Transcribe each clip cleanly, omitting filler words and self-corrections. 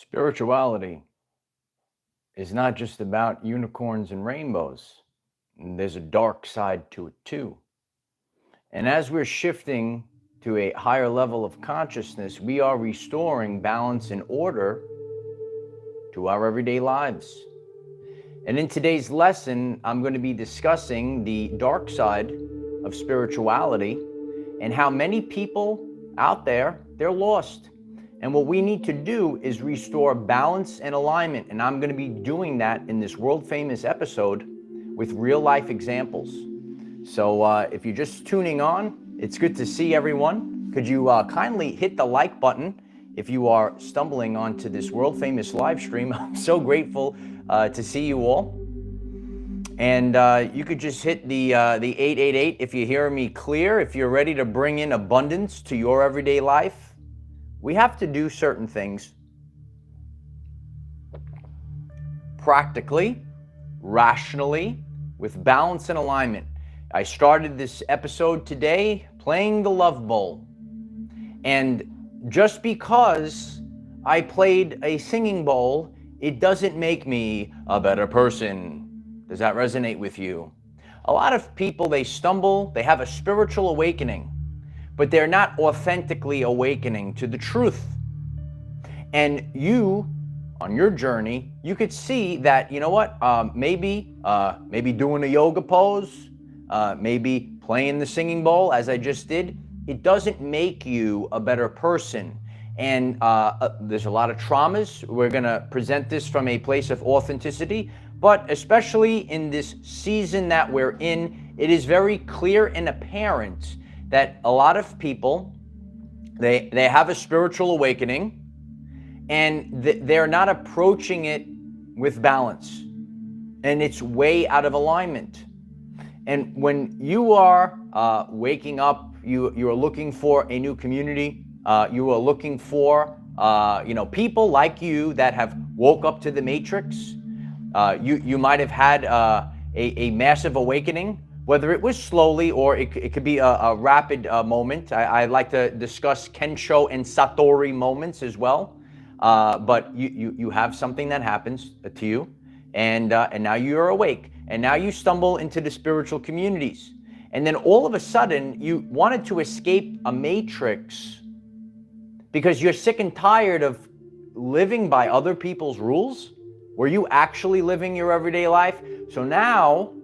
Spirituality is not just about unicorns and rainbows. There's a dark side to it too. And as we're shifting to a higher level of consciousness, we are restoring balance and order to our everyday lives. And in today's lesson, I'm going to be discussing the dark side of spirituality and how many people out there, they're lost. And what we need to do is restore balance and alignment. And I'm going to be doing that in this world-famous episode with real-life examples. So if you're just tuning on, it's good to see everyone. Could you kindly hit the like button if you are stumbling onto this world-famous live stream? I'm so grateful to see you all. And you could just hit the 888 if you hear me clear, if you're ready to bring in abundance to your everyday life. We have to do certain things practically, rationally, with balance and alignment. I started this episode today playing the Love Bowl. And just because I played a singing bowl, it doesn't make me a better person. Does that resonate with you? A lot of people, they stumble, they have a spiritual awakening, but they're not authentically awakening to the truth. And you, on your journey, you could see that, you know what, maybe doing a yoga pose, maybe playing the singing bowl as I just did, it doesn't make you a better person. And there's a lot of traumas. We're gonna present this from a place of authenticity, but especially in this season that we're in, it is very clear and apparent that a lot of people, they have a spiritual awakening and they're not approaching it with balance, and it's way out of alignment. And when you are waking up, you are looking for a new community, you are looking for people like you that have woke up to the matrix. You might have had a massive awakening, whether it was slowly or it could be a rapid moment. I like to discuss Kensho and Satori moments as well. But you have something that happens to you, and now you're awake, and now you stumble into the spiritual communities. And then all of a sudden, you wanted to escape a matrix because you're sick and tired of living by other people's rules. Were you actually living your everyday life? So now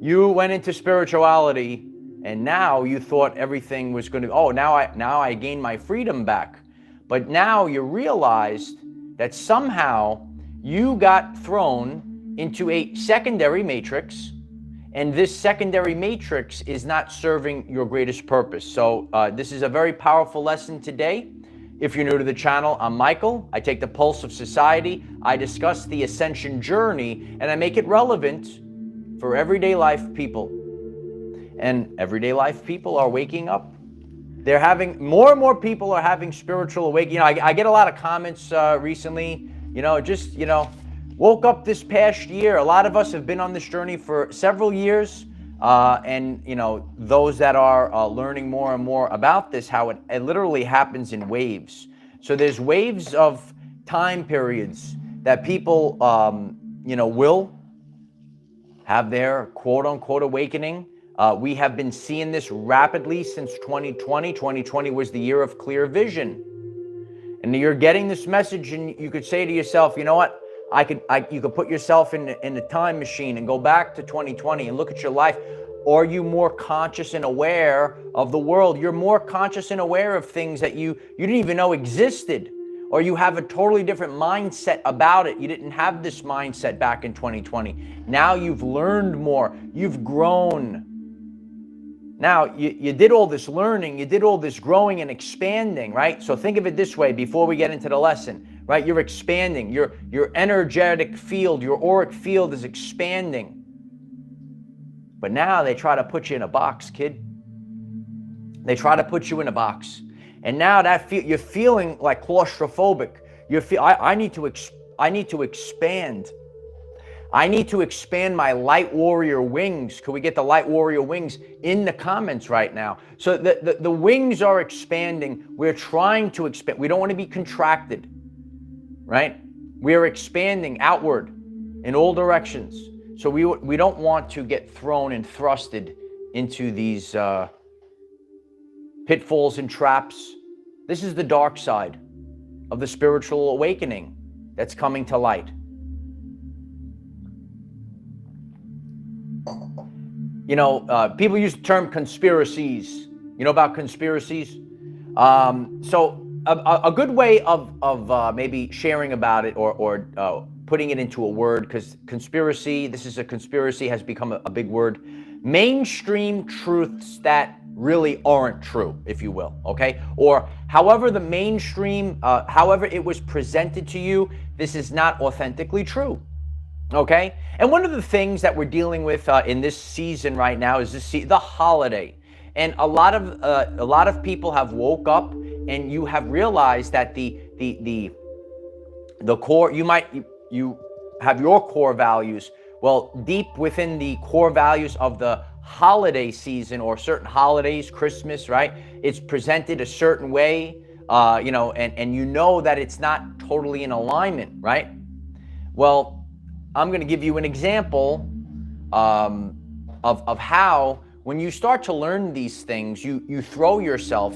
you went into spirituality, and now you thought everything was going to, now I gained my freedom back. But now you realized that somehow you got thrown into a secondary matrix, and this secondary matrix is not serving your greatest purpose. So this is a very powerful lesson today. If you're new to the channel, I'm Michael. I take the pulse of society. I discuss the ascension journey, and I make it relevant for everyday life people. And everyday life people are waking up. They're having, more and more people are having spiritual awakening. I get a lot of comments recently, woke up this past year. A lot of us have been on this journey for several years. And those that are learning more and more about this, how it literally happens in waves. So there's waves of time periods that people, will have their quote unquote awakening. We have been seeing this rapidly since 2020. 2020 was the year of clear vision. And you're getting this message, and you could say to yourself, you know what? You could put yourself in a time machine and go back to 2020 and look at your life. Are you more conscious and aware of the world? You're more conscious and aware of things that you didn't even know existed, or you have a totally different mindset about it. You didn't have this mindset back in 2020. Now you've learned more. You've grown. Now, you did all this learning, you did all this growing and expanding, right? So think of it this way before we get into the lesson, right? You're expanding. Your energetic field, your auric field is expanding. But now they try to put you in a box, kid. They try to put you in a box. And now you're feeling like claustrophobic. I need to expand. I need to expand my light warrior wings. Could we get the light warrior wings in the comments right now? So the wings are expanding. We're trying to expand. We don't want to be contracted, right? We are expanding outward in all directions. So we don't want to get thrown and thrusted into these pitfalls and traps. This is the dark side of the spiritual awakening that's coming to light. You know, people use the term conspiracies. You know about conspiracies? So a good way of maybe sharing about it or putting it into a word, because conspiracy, this is a conspiracy, has become a big word. Mainstream truths that really aren't true, if you will, okay? Or however the mainstream, however it was presented to you, this is not authentically true, okay? And one of the things that we're dealing with in this season right now is the holiday. And a lot of people have woke up and you have realized that the core, you have your core values. Well, deep within the core values of the holiday season or certain holidays, Christmas, right? It's presented a certain way, you know, and you know that it's not totally in alignment, right? Well, I'm going to give you an example of how when you start to learn these things, you throw yourself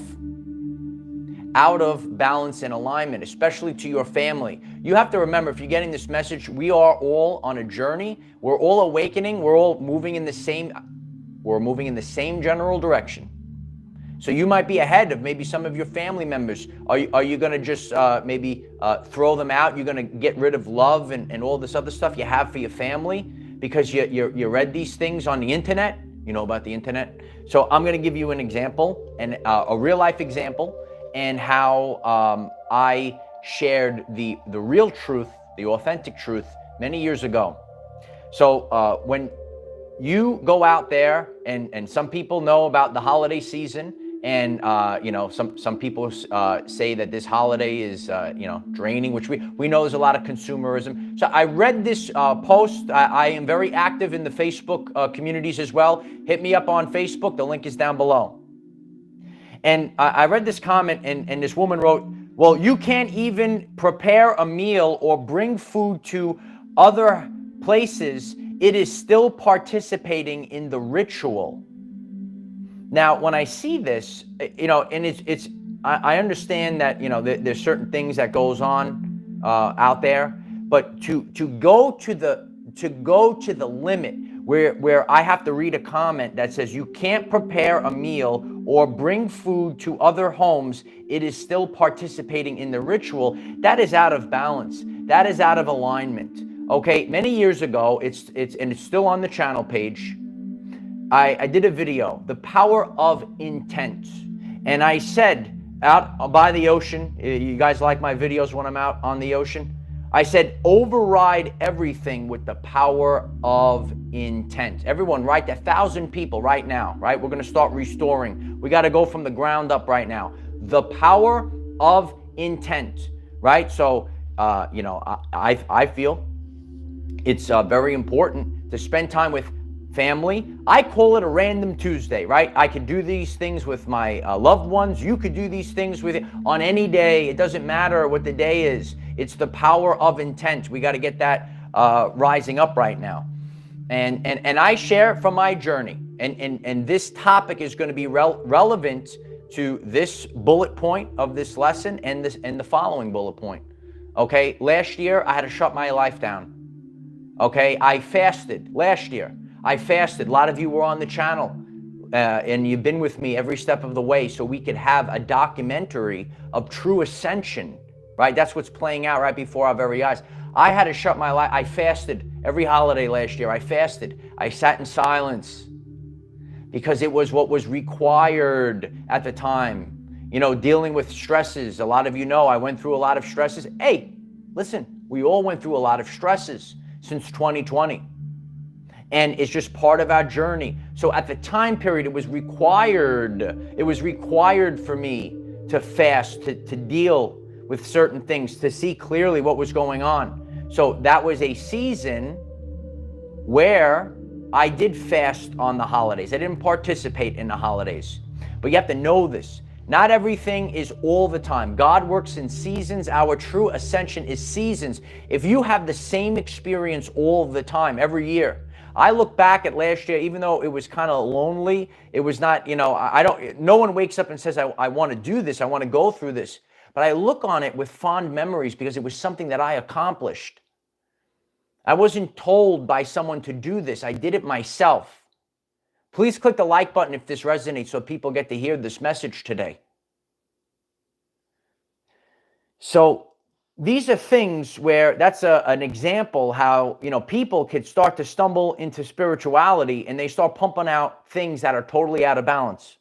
out of balance and alignment, especially to your family. You have to remember, if you're getting this message, we are all on a journey. We're all awakening. We're all moving in the same general direction. So you might be ahead of maybe some of your family members. Are you going to just maybe throw them out? You're going to get rid of love and all this other stuff you have for your family because you read these things on the internet? You know about the internet? So I'm going to give you an example, and a real life example, and how I shared the real truth, the authentic truth, many years ago. So when you go out there, and some people know about the holiday season, and you know, some people say that this holiday is you know, draining, which we know there's a lot of consumerism. So I read this post. I am very active in the Facebook communities as well. Hit me up on Facebook. The link is down below. And I read this comment, and this woman wrote, well, you can't even prepare a meal or bring food to other places. It is still participating in the ritual. Now, when I see this, you know, and I understand that, you know, there's certain things that goes on out there, but to go to the limit where I have to read a comment that says you can't prepare a meal or bring food to other homes, it is still participating in the ritual, that is out of balance. That is out of alignment. Okay, many years ago, it's still on the channel page. I did a video, The Power of Intent. And I said, out by the ocean, you guys like my videos when I'm out on the ocean? I said, override everything with the power of intent. Everyone, write 1,000 people right now, right? We're going to start restoring. We got to go from the ground up right now. The power of intent, right? So, you know, I feel it's very important to spend time with family. I call it a random Tuesday, right? I could do these things with my loved ones. You could do these things with it on any day. It doesn't matter what the day is. It's the power of intent. We got to get that rising up right now. And I share from my journey. And this topic is going to be relevant to this bullet point of this lesson and the following bullet point. Okay, last year I had to shut my life down. Okay, I fasted last year. I fasted. A lot of you were on the channel and you've been with me every step of the way so we could have a documentary of true ascension, right? That's what's playing out right before our very eyes. I had to shut my life. I fasted every holiday last year. I fasted. I sat in silence because it was what was required at the time. You know, dealing with stresses. A lot of you know I went through a lot of stresses. Hey, listen, we all went through a lot of stresses since 2020. And it's just part of our journey. So at the time period, it was required for me to fast, to deal with certain things, to see clearly what was going on. So that was a season where I did fast on the holidays. I didn't participate in the holidays. But you have to know this. Not everything is all the time. God works in seasons. Our true ascension is seasons. If you have the same experience all the time, every year, I look back at last year, even though it was kind of lonely, it was not, no one wakes up and says, I want to do this, I want to go through this. But I look on it with fond memories because it was something that I accomplished. I wasn't told by someone to do this. I did it myself. Please click the like button if this resonates so people get to hear this message today. So these are things where that's an example how, people could start to stumble into spirituality and they start pumping out things that are totally out of balance.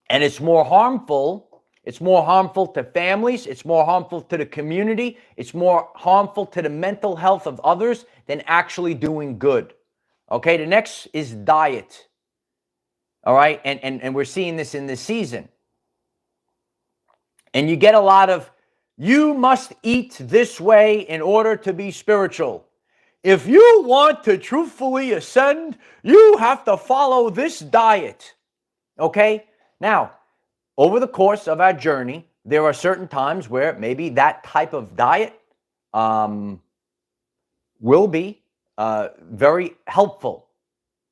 And it's more harmful. It's more harmful to families. It's more harmful to the community. It's more harmful to the mental health of others than actually doing good. Okay, the next is diet. All right, and we're seeing this in this season. And you get a lot of, you must eat this way in order to be spiritual. If you want to truthfully ascend, you have to follow this diet. Okay? Now, over the course of our journey, there are certain times where maybe that type of diet will be very helpful.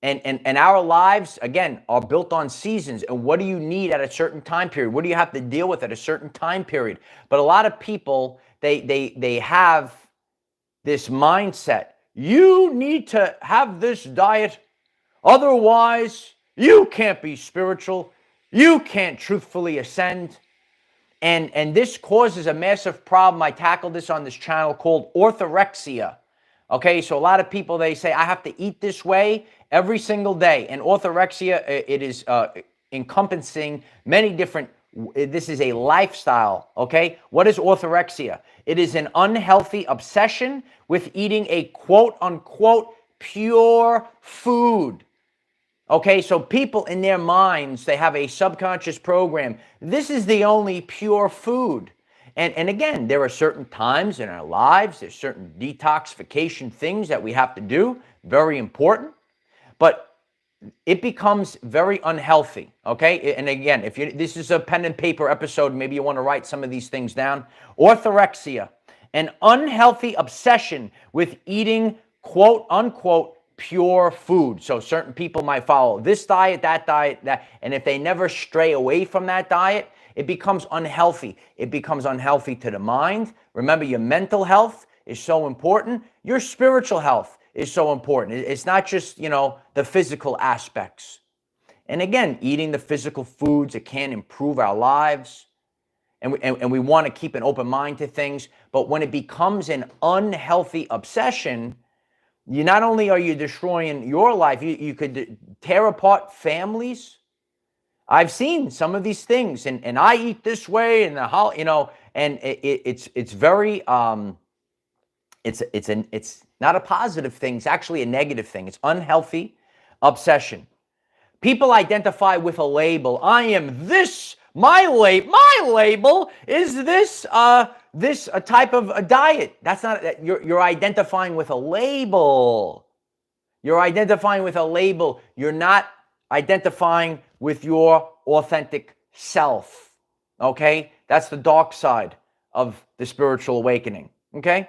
And our lives, again, are built on seasons. And what do you need at a certain time period? What do you have to deal with at a certain time period? But a lot of people, they have this mindset. You need to have this diet. Otherwise, you can't be spiritual. You can't truthfully ascend. And this causes a massive problem. I tackled this on this channel called Orthorexia. Okay, so a lot of people, they say, I have to eat this way every single day. And orthorexia, it is encompassing many different, this is a lifestyle, okay? What is orthorexia? It is an unhealthy obsession with eating a quote-unquote pure food. Okay, so people in their minds, they have a subconscious program. This is the only pure food. And again, there are certain times in our lives, there's certain detoxification things that we have to do, very important, but it becomes very unhealthy, okay? And again, this is a pen and paper episode, maybe you want to write some of these things down. Orthorexia, an unhealthy obsession with eating quote unquote pure food. So certain people might follow this diet, that, and if they never stray away from that diet, it becomes unhealthy. It becomes unhealthy to the mind. Remember, your mental health is so important. Your spiritual health is so important. It's not just, the physical aspects. And again, eating the physical foods, it can improve our lives. And we want to keep an open mind to things. But when it becomes an unhealthy obsession, you not only are you destroying your life, you could tear apart families. I've seen some of these things, and I eat this way, and and it's very it's not a positive thing. It's actually a negative thing. It's unhealthy obsession. People identify with a label. I am this. My label is this. This a type of a diet. That's not. You're identifying with a label. You're identifying with a label. You're not identifying with your authentic self, okay? That's the dark side of the spiritual awakening, okay?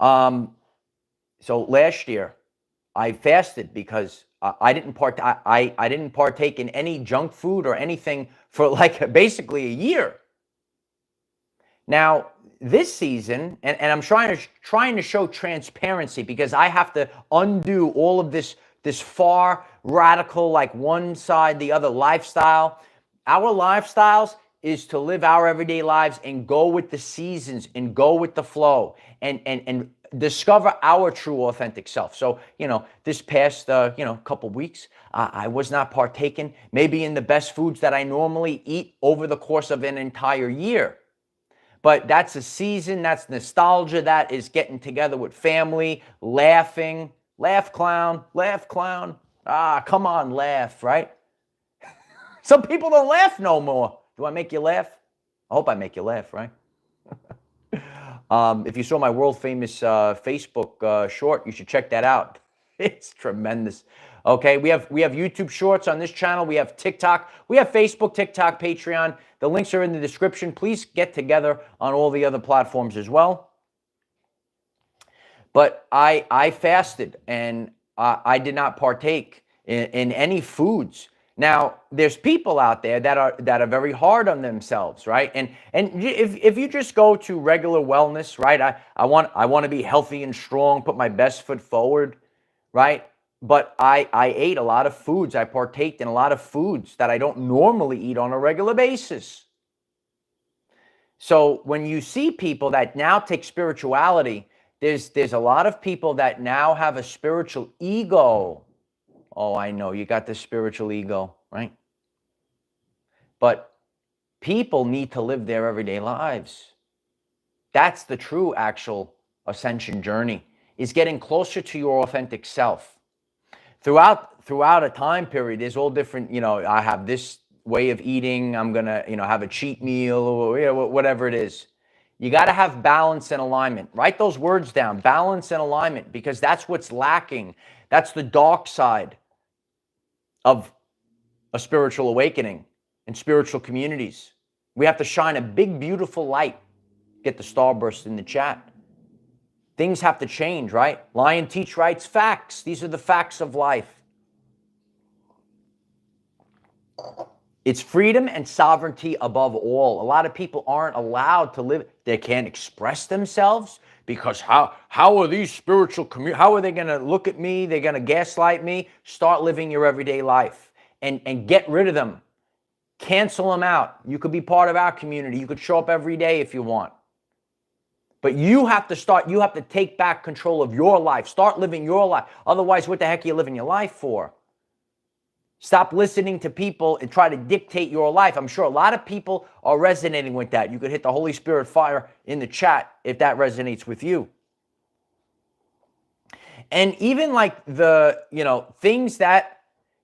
So last year, I fasted because I didn't partake in any junk food or anything for like basically a year. Now, this season, and I'm trying to show transparency because I have to undo all of this far radical, like one side, the other lifestyle. Our lifestyles is to live our everyday lives and go with the seasons and go with the flow and discover our true authentic self. So, this past, couple weeks, I was not partaking maybe in the best foods that I normally eat over the course of an entire year. But that's a season, that's nostalgia, that is getting together with family, laughing, laugh clown, come on, laugh, right? Some people don't laugh no more. Do I make you laugh? I hope I make you laugh, right? If you saw my world famous Facebook short, you should check that out. It's tremendous. Okay, we have YouTube Shorts on this channel. We have TikTok. We have Facebook, TikTok, Patreon. The links are in the description. Please get together on all the other platforms as well. But I fasted, and I did not partake in any foods. Now, there's people out there that are very hard on themselves, right? And if you just go to regular wellness, right? I want to be healthy and strong, put my best foot forward, right? But I ate a lot of foods. I partaked in a lot of foods that I don't normally eat on a regular basis. So when you see people that now take spirituality, there's a lot of people that now have a spiritual ego. Oh, I know, you got the spiritual ego, right? But people need to live their everyday lives. That's the true actual ascension journey, is getting closer to your authentic self. Throughout a time period, there's all different, I have this way of eating, I'm going to, have a cheat meal, or whatever it is. You got to have balance and alignment. Write those words down, balance and alignment, because that's what's lacking. That's the dark side of a spiritual awakening and spiritual communities. We have to shine a big, beautiful light. Get the starburst in the chat. Things have to change, right? Lion Teach writes facts. These are the facts of life. It's freedom and sovereignty above all. A lot of people aren't allowed to live. They can't express themselves because how are these spiritual how are they going to look at me? They're going to gaslight me. Start living your everyday life and get rid of them. Cancel them out. You could be part of our community. You could show up every day if you want. But you have to take back control of your life. Start living your life. Otherwise, what the heck are you living your life for? Stop listening to people and try to dictate your life. I'm sure a lot of people are resonating with that. You could hit the Holy Spirit fire in the chat if that resonates with you. And even like the, things that,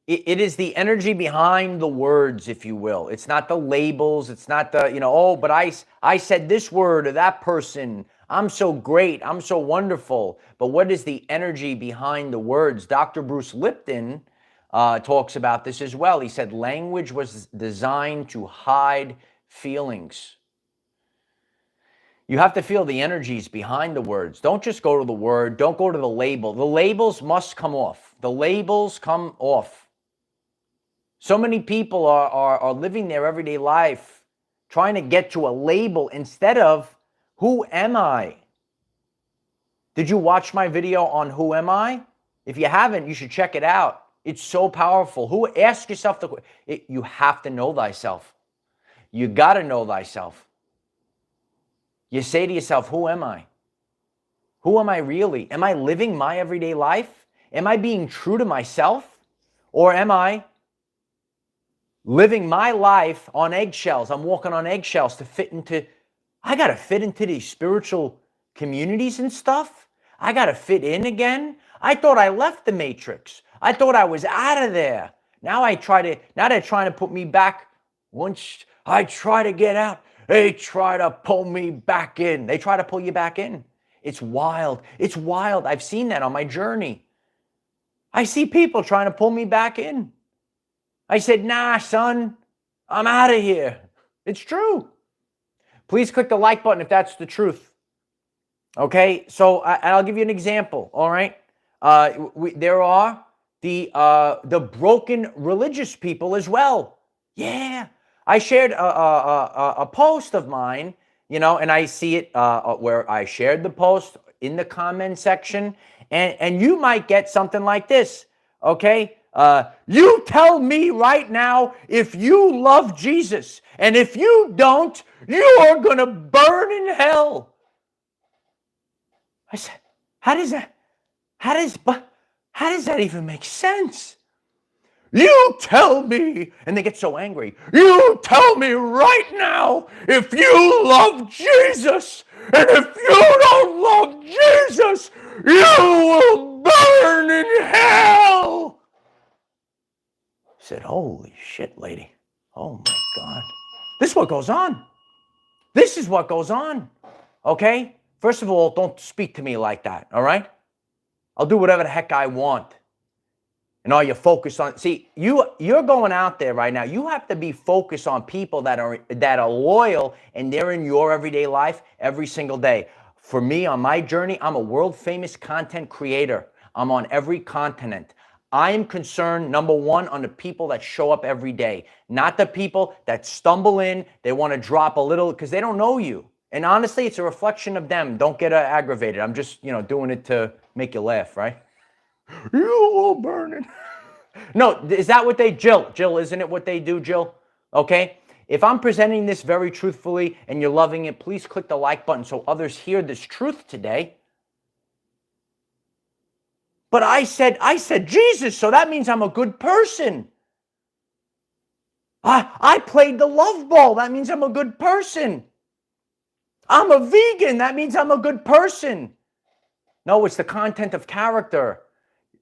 it is the energy behind the words, if you will. It's not the labels. It's not the, but I said this word or that person. I'm so great. I'm so wonderful. But what is the energy behind the words? Dr. Bruce Lipton talks about this as well. He said language was designed to hide feelings. You have to feel the energies behind the words. Don't just go to the word. Don't go to the label. The labels must come off. The labels come off. So many people are living their everyday life trying to get to a label instead of who am I? Did you watch my video on who am I? If you haven't, you should check it out. It's so powerful. Ask yourself you have to know thyself. You got to know thyself. You say to yourself, who am I? Who am I really? Am I living my everyday life? Am I being true to myself? Or am I living my life on eggshells? I'm walking on eggshells to I got to fit into these spiritual communities and stuff. I got to fit in again. I thought I left the matrix. I thought I was out of there. Now they're trying to put me back. Once I try to get out, they try to pull me back in. They try to pull you back in. It's wild. It's wild. I've seen that on my journey. I see people trying to pull me back in. I said, nah, son, I'm out of here. It's true. Please click the like button if that's the truth. Okay, so I'll give you an example, all right? There are the broken religious people as well. Yeah. I shared a post of mine, and I see it where I shared the post in the comment section, and you might get something like this, okay? You tell me right now if you love Jesus, and if you don't, you are going to burn in hell. I said, how does that even make sense? You tell me, and they get so angry, you tell me right now if you love Jesus, and if you don't love Jesus, you will burn in hell. I said, holy shit, lady. Oh my God. This is what goes on. This is what goes on. Okay? First of all, don't speak to me like that, all right? I'll do whatever the heck I want. And all you focus on, see, you're going out there right now. You have to be focused on people that are loyal and they're in your everyday life every single day. For me, on my journey, I'm a world famous content creator. I'm on every continent. I am concerned, number one, on the people that show up every day, not the people that stumble in. They want to drop a little because they don't know you. And honestly, it's a reflection of them. Don't get aggravated. I'm just, doing it to make you laugh, right? You will burn it. No, is that what they, Jill, isn't it what they do, Jill? Okay. If I'm presenting this very truthfully and you're loving it, please click the like button so others hear this truth today. But I said Jesus, so that means I'm a good person. I played the love ball. That means I'm a good person. I'm a vegan. That means I'm a good person. No, it's the content of character.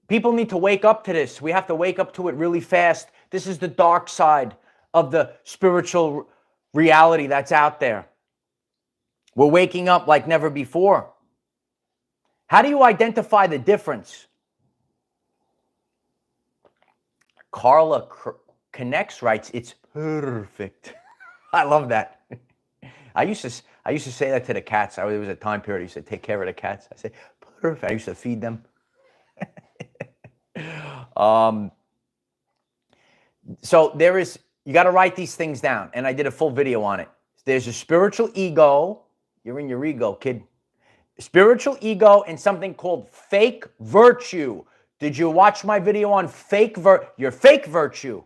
People need to wake up to this. We have to wake up to it really fast. This is the dark side of the spiritual reality that's out there. We're waking up like never before. How do you identify the difference? Carla Connects writes, it's perfect. I love that. I used to say that to the cats. There was a time period I used to take care of the cats. I said, perfect. I used to feed them. So you got to write these things down. And I did a full video on it. There's a spiritual ego. You're in your ego, kid. Spiritual ego and something called fake virtue. Did you watch my video on your fake virtue?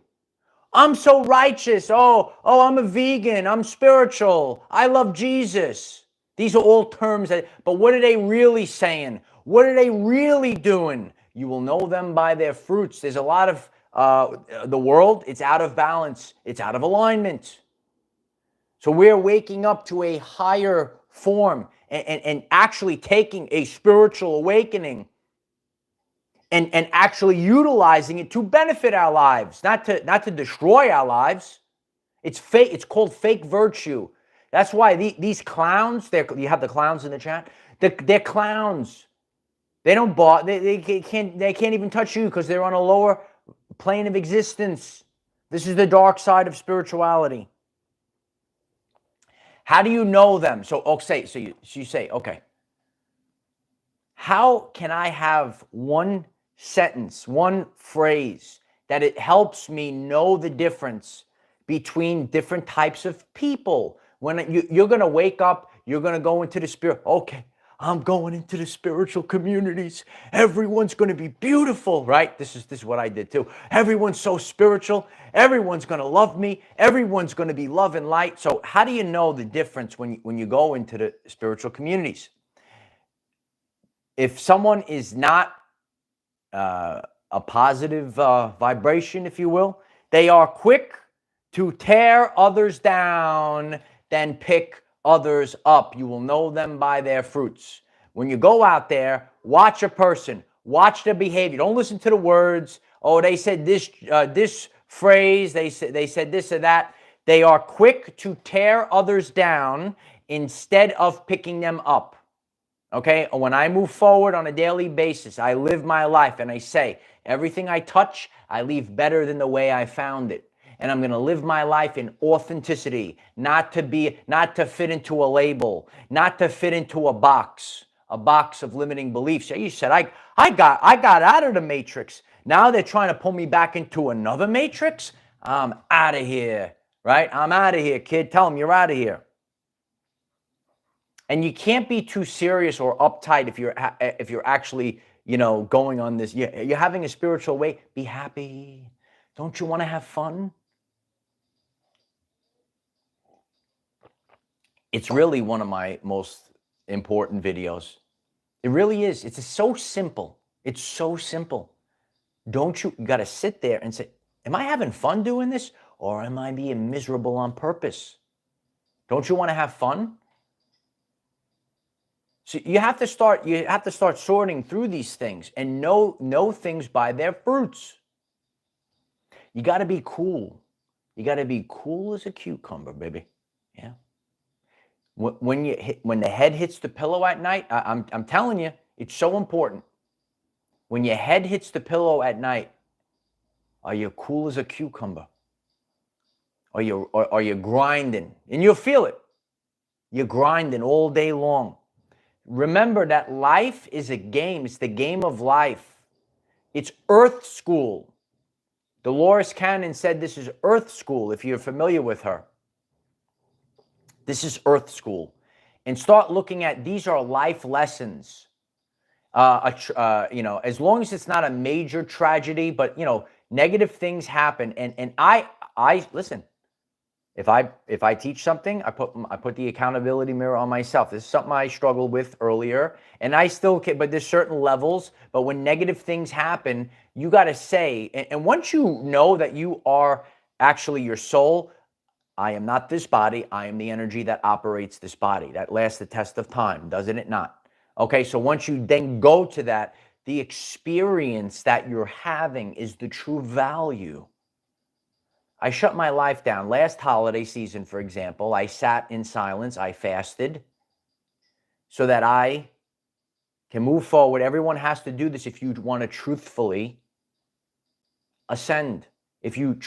I'm so righteous. Oh, I'm a vegan. I'm spiritual. I love Jesus. These are all terms but what are they really saying? What are they really doing? You will know them by their fruits. There's a lot of the world, it's out of balance. It's out of alignment. So we're waking up to a higher form and actually taking a spiritual awakening and actually utilizing it to benefit our lives, not to destroy our lives. It's fake. It's called fake virtue. That's why these clowns, you have the clowns in the chat, they're clowns. They don't they can't even touch you because they're on a lower plane of existence. This is the dark side of spirituality. How do you know them? So you say, okay, how can I have one sentence, one phrase that it helps me know the difference between different types of people? When you're going to wake up, you're going to go into the spirit. Okay, I'm going into the spiritual communities. Everyone's going to be beautiful, right? This is what I did too. Everyone's so spiritual. Everyone's going to love me. Everyone's going to be love and light. So how do you know the difference when you go into the spiritual communities? If someone is not a positive vibration, if you will, they are quick to tear others down than pick others up. You will know them by their fruits. When you go out there, watch a person, watch their behavior. Don't listen to the words. Oh, they said this phrase. They said this or that. They are quick to tear others down instead of picking them up. Okay, when I move forward on a daily basis, I live my life and I say, everything I touch, I leave better than the way I found it. And I'm going to live my life in authenticity, not to fit into a label, not to fit into a box of limiting beliefs. You said, I got out of the matrix. Now they're trying to pull me back into another matrix. I'm out of here, right? I'm out of here, kid. Tell them you're out of here. And you can't be too serious or uptight if you're actually, going on this. You're having a spiritual way. Be happy. Don't you want to have fun? It's really one of my most important videos. It really is. It's so simple. It's so simple. You got to sit there and say, am I having fun doing this? Or am I being miserable on purpose? Don't you want to have fun? So you have to start sorting through these things and know things by their fruits. You got to be cool. You got to be cool as a cucumber, baby. Yeah. When the head hits the pillow at night, I'm telling you, it's so important. When your head hits the pillow at night, Are you cool as a cucumber? Are you grinding? And you'll feel it. You're grinding all day long. Remember that life is a game. It's the game of life. It's Earth School. Dolores Cannon said this is Earth School, if you're familiar with her. This is Earth School. And start looking at, these are life lessons. As long as it's not a major tragedy, but, negative things happen. And I listen, if I teach something, I put the accountability mirror on myself. This is something I struggled with earlier, and I still can, but there's certain levels. But when negative things happen, you got to say, and once you know that you are actually your soul, I am not this body, I am the energy that operates this body. That lasts the test of time, doesn't it not? Okay, so once you then go to that, the experience that you're having is the true value. I shut my life down. Last holiday season, for example, I sat in silence, I fasted so that I can move forward. Everyone has to do this if you want to truthfully ascend. If you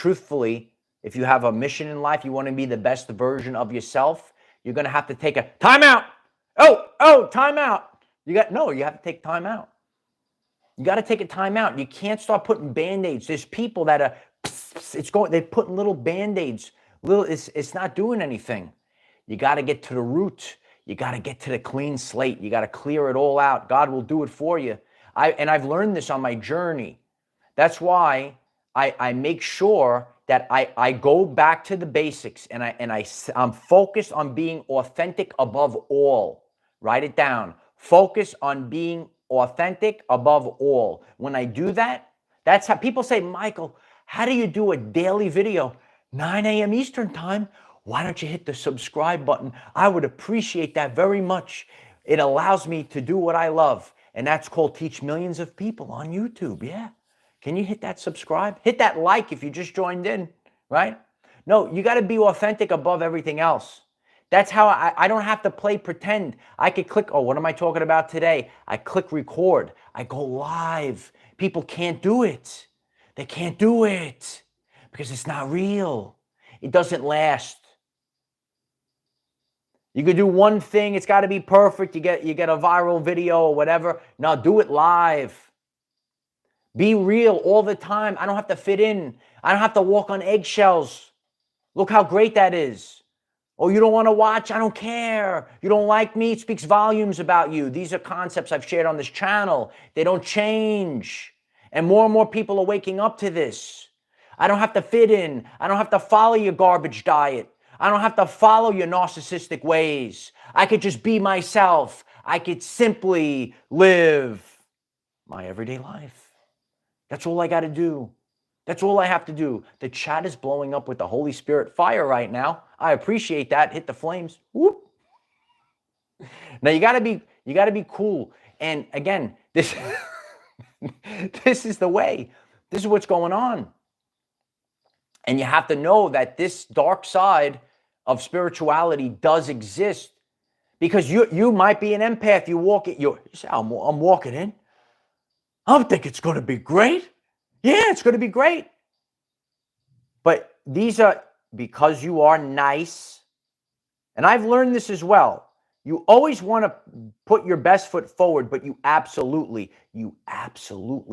have a mission in life, you want to be the best version of yourself, you're going to have to take a time out. Oh, time out. You have to take time out. You got to take a time out. You can't start putting Band-Aids. There's people that are, they're putting little Band-Aids. It's not doing anything. You got to get to the root. You got to get to the clean slate. You got to clear it all out. God will do it for you. I've learned this on my journey. That's why I make sure that I go back to the basics, and I'm focused on being authentic above all. Write it down. Focus on being authentic above all. When I do that, that's how people say, Michael, how do you do a daily video? 9 a.m. Eastern time. Why don't you hit the subscribe button? I would appreciate that very much. It allows me to do what I love, and that's called teach millions of people on YouTube. Yeah. Can you hit that subscribe? Hit that like if you just joined in, right? No, you got to be authentic above everything else. That's how I don't have to play pretend. I could click, what am I talking about today? I click record. I go live. People can't do it. They can't do it because it's not real. It doesn't last. You could do one thing. It's got to be perfect. You get a viral video or whatever. No, do it live. Be real all the time. I don't have to fit in. I don't have to walk on eggshells. Look how great that is. Oh, you don't want to watch? I don't care. You don't like me? It speaks volumes about you. These are concepts I've shared on this channel. They don't change. And more people are waking up to this. I don't have to fit in. I don't have to follow your garbage diet. I don't have to follow your narcissistic ways. I could just be myself. I could simply live my everyday life. That's all I got to do. That's all I have to do. The chat is blowing up with the Holy Spirit fire right now. I appreciate that. Hit the flames. Whoop. Now you gotta be cool. And again, this is the way. This is what's going on. And you have to know that this dark side of spirituality does exist, because you might be an empath. You walk it. You say, I'm walking in. I think it's going to be great. Yeah, it's going to be great. But these are, because you are nice, and I've learned this as well. You always want to put your best foot forward, but you absolutely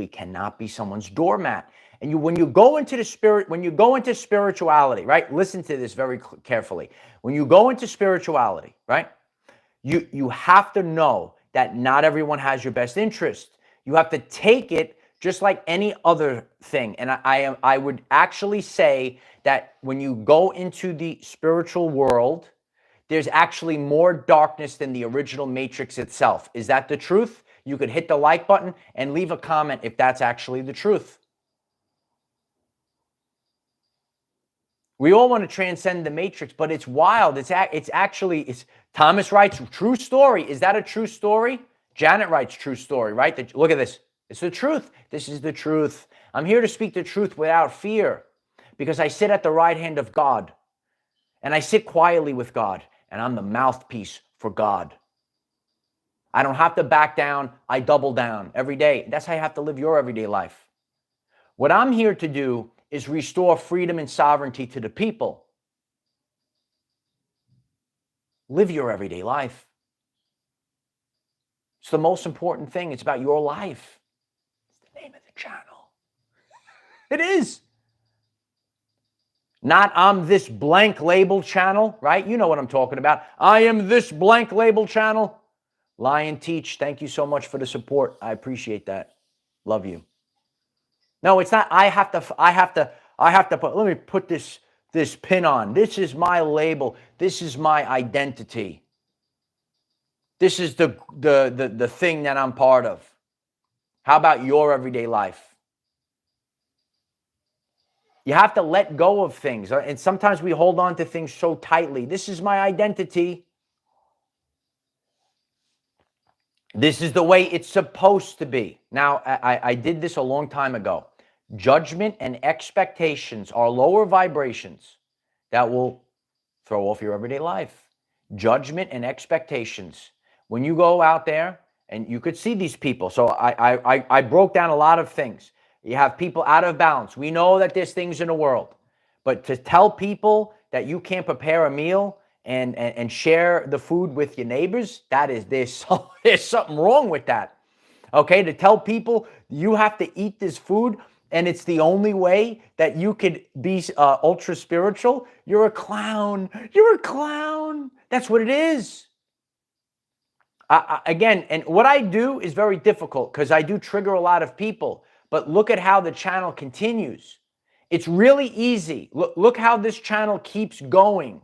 cannot be someone's doormat. And when you go into spirituality, right? Listen to this very carefully. When you go into spirituality, right? You have to know that not everyone has your best interest. You have to take it just like any other thing. And I would actually say that when you go into the spiritual world, there's actually more darkness than the original Matrix itself. Is that the truth? You could hit the like button and leave a comment if that's actually the truth. We all want to transcend the Matrix, but it's wild. It's Thomas writes, true story. Is that a true story? Janet writes, true story, right? Look at this. It's the truth. This is the truth. I'm here to speak the truth without fear, because I sit at the right hand of God, and I sit quietly with God, and I'm the mouthpiece for God. I don't have to back down. I double down every day. That's how you have to live your everyday life. What I'm here to do is restore freedom and sovereignty to the people. Live your everyday life. It's the most important thing. It's about your life. It's the name of the channel. It is. Not I'm this blank label channel, right? You know what I'm talking about. I am this blank label channel. Lie and teach. Thank you so much for the support. I appreciate that. Love you. No, it's not. I have to put, let me put this pin on. This is my label. This is my identity. This is the thing that I'm part of. How about your everyday life? You have to let go of things. And sometimes we hold on to things so tightly. This is my identity. This is the way it's supposed to be. Now, I did this a long time ago. Judgment and expectations are lower vibrations that will throw off your everyday life. Judgment and expectations. When you go out there, and you could see these people. So I broke down a lot of things. You have people out of balance. We know that there's things in the world. But to tell people that you can't prepare a meal and share the food with your neighbors, there's something wrong with that. Okay, to tell people you have to eat this food and it's the only way that you could be ultra spiritual, you're a clown. You're a clown. That's what it is. Again, and what I do is very difficult because I do trigger a lot of people. But look at how the channel continues. It's really easy. Look how this channel keeps going.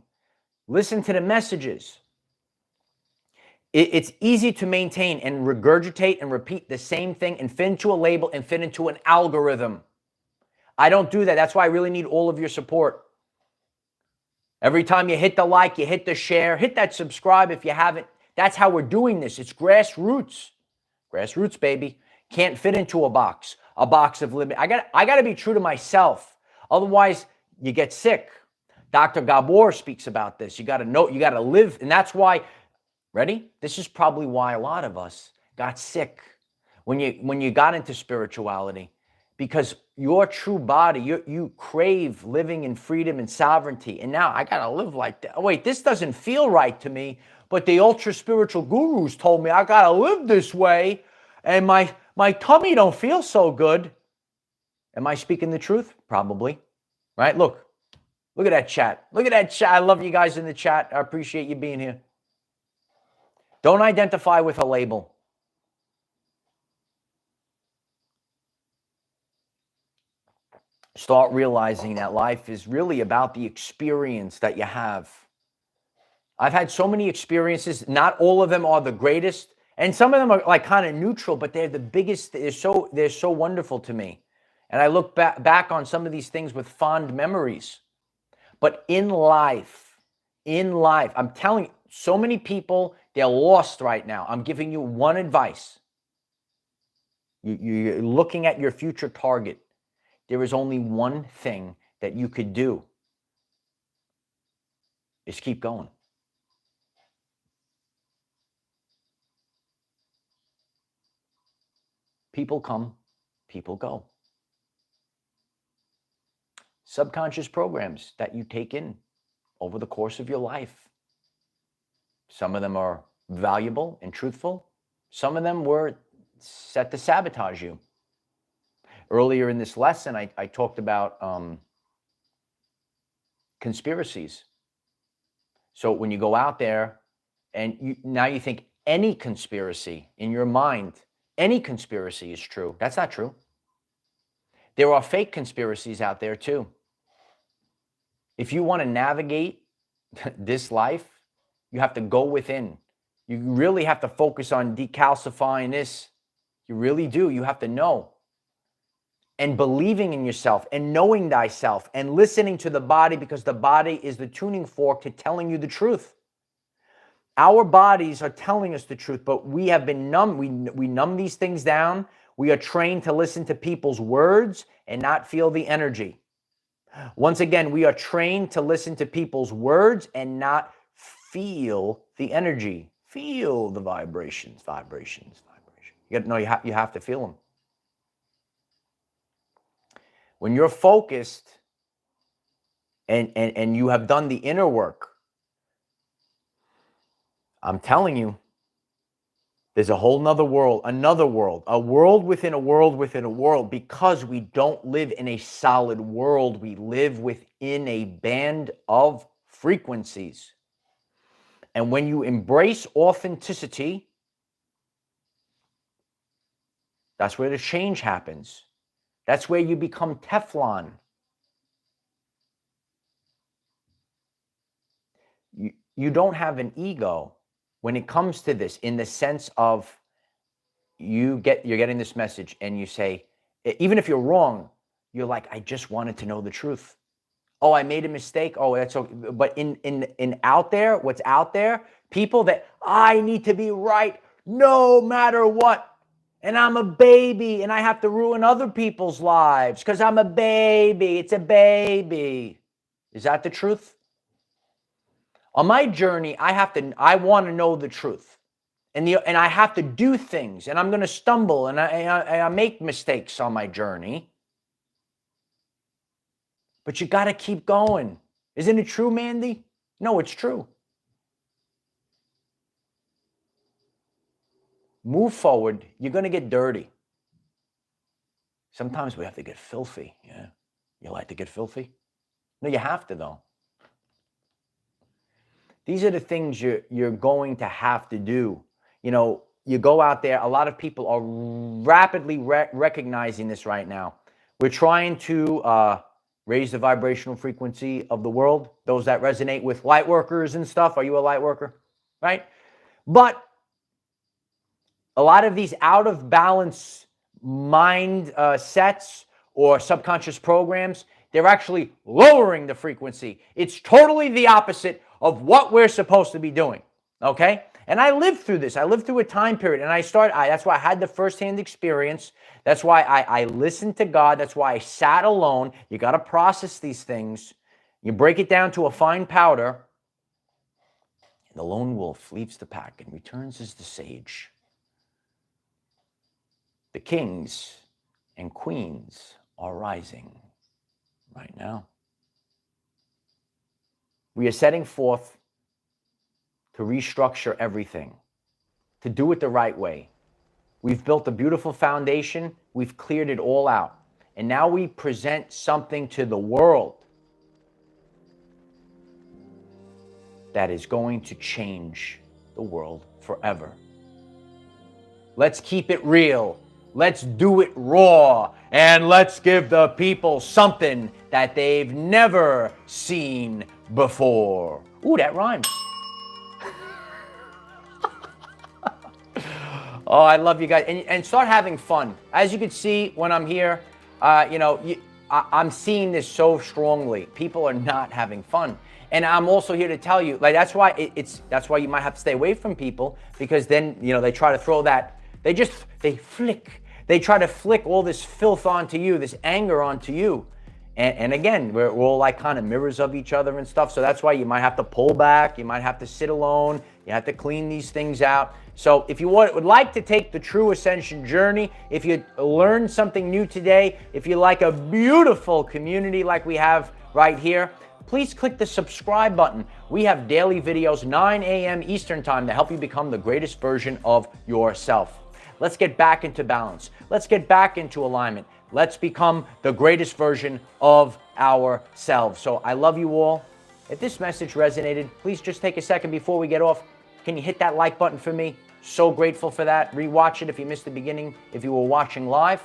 Listen to the messages. It's easy to maintain and regurgitate and repeat the same thing and fit into a label and fit into an algorithm. I don't do that. That's why I really need all of your support. Every time you hit the like, you hit the share, hit that subscribe if you haven't. That's how we're doing this. It's grassroots. Grassroots, baby. Can't fit into a box of limit. I got to be true to myself. Otherwise, you get sick. Dr. Gabor speaks about this. You got to know, you got to live. And that's why, ready? This is probably why a lot of us got sick when you got into spirituality, because your true body, you crave living in freedom and sovereignty. And now I got to live like that. Oh, wait, this doesn't feel right to me, but the ultra spiritual gurus told me I got to live this way. And my tummy don't feel so good. Am I speaking the truth? Probably. Right? Look at that chat. Look at that chat. I love you guys in the chat. I appreciate you being here. Don't identify with a label. Start realizing that life is really about the experience that you have. I've had so many experiences. Not all of them are the greatest. And some of them are like kind of neutral, but they're the biggest. They're so wonderful to me. And I look back on some of these things with fond memories. But in life, I'm telling you, so many people, they're lost right now. I'm giving you one advice. You're looking at your future target. There is only one thing that you could do, is keep going. People come, people go. Subconscious programs that you take in over the course of your life. Some of them are valuable and truthful. Some of them were set to sabotage you. Earlier in this lesson, I talked about conspiracies. So when you go out there and now you think any conspiracy in your mind, any conspiracy is true. That's not true. There are fake conspiracies out there too. If you want to navigate this life, you have to go within. You really have to focus on decalcifying this. You really do. You have to know. And believing in yourself and knowing thyself and listening to the body, because the body is the tuning fork to telling you the truth. Our bodies are telling us the truth, but we have been numb. We numb these things down. We are trained to listen to people's words and not feel the energy. Once again, we are trained to listen to people's words and not feel the energy. Feel the vibrations. You got to know you have to feel them. When you're focused and you have done the inner work, I'm telling you, there's a whole nother world, another world, a world within a world within a world, because we don't live in a solid world. We live within a band of frequencies. And when you embrace authenticity, that's where the change happens. That's where you become Teflon. You don't have an ego when it comes to this, in the sense of you're getting this message and you say, even if you're wrong, you're like, I just wanted to know the truth. Oh, I made a mistake. Oh, that's okay. But in out there, what's out there, people that I need to be right no matter what. And I'm a baby and I have to ruin other people's lives because I'm a baby. It's a baby. Is that the truth? On my journey, I want to know the truth. And I have to do things, and I'm going to stumble, and I make mistakes on my journey. But you got to keep going. Isn't it true, Mandy? No, it's true. Move forward. You're going to get dirty. Sometimes we have to get filthy. Yeah. You like to get filthy? No, you have to, though. These are the things you're going to have to do. You know, you go out there. A lot of people are rapidly recognizing this right now. We're trying to raise the vibrational frequency of the world. Those that resonate with light workers and stuff. Are you a light worker? Right? But a lot of these out of balance mind sets or subconscious programs, they're actually lowering the frequency. It's totally the opposite of what we're supposed to be doing. Okay? And I lived through this. I lived through a time period, and that's why I had the firsthand experience. That's why I listened to God. That's why I sat alone. You got to process these things. You break it down to a fine powder. The lone wolf leaves the pack and returns as the sage. The kings and queens are rising right now. We are setting forth to restructure everything, to do it the right way. We've built a beautiful foundation. We've cleared it all out. And now we present something to the world that is going to change the world forever. Let's keep it real. Let's do it raw. And let's give the people something that they've never seen before. Ooh, that rhymes. Oh, I love you guys. And start having fun. As you can see when I'm here, I'm seeing this so strongly. People are not having fun. And I'm also here to tell you, like, that's why that's why you might have to stay away from people, because then, they try to throw that, they try to flick all this filth onto you, this anger onto you. And again, we're all like kind of mirrors of each other and stuff. So that's why you might have to pull back. You might have to sit alone. You have to clean these things out. So if you would like to take the true ascension journey, if you learned something new today, if you like a beautiful community like we have right here, please click the subscribe button. We have daily videos, 9 a.m. Eastern time, to help you become the greatest version of yourself. Let's get back into balance. Let's get back into alignment. Let's become the greatest version of ourselves. So I love you all. If this message resonated, please just take a second before we get off. Can you hit that like button for me? So grateful for that. Rewatch it if you missed the beginning, if you were watching live.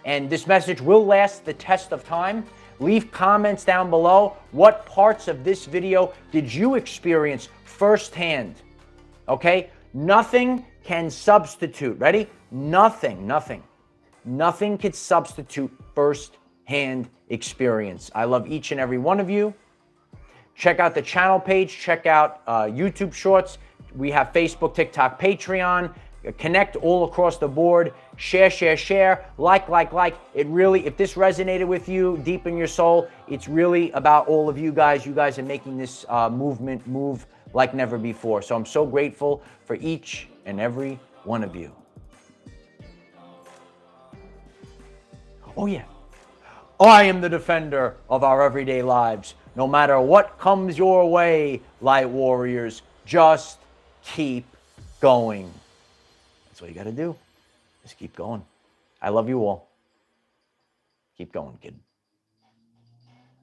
And this message will last the test of time. Leave comments down below. What parts of this video did you experience firsthand? Okay? Nothing can substitute. Ready? Nothing could substitute first-hand experience. I love each and every one of you. Check out the channel page. Check out YouTube Shorts. We have Facebook, TikTok, Patreon. Connect all across the board. Share. Like. It really, if this resonated with you deep in your soul, it's really about all of you guys. You guys are making this movement move like never before. So I'm so grateful for each and every one of you. Oh yeah. I am the defender of our everyday lives. No matter what comes your way, light warriors, just keep going. That's all you got to do. Just keep going. I love you all. Keep going, kid.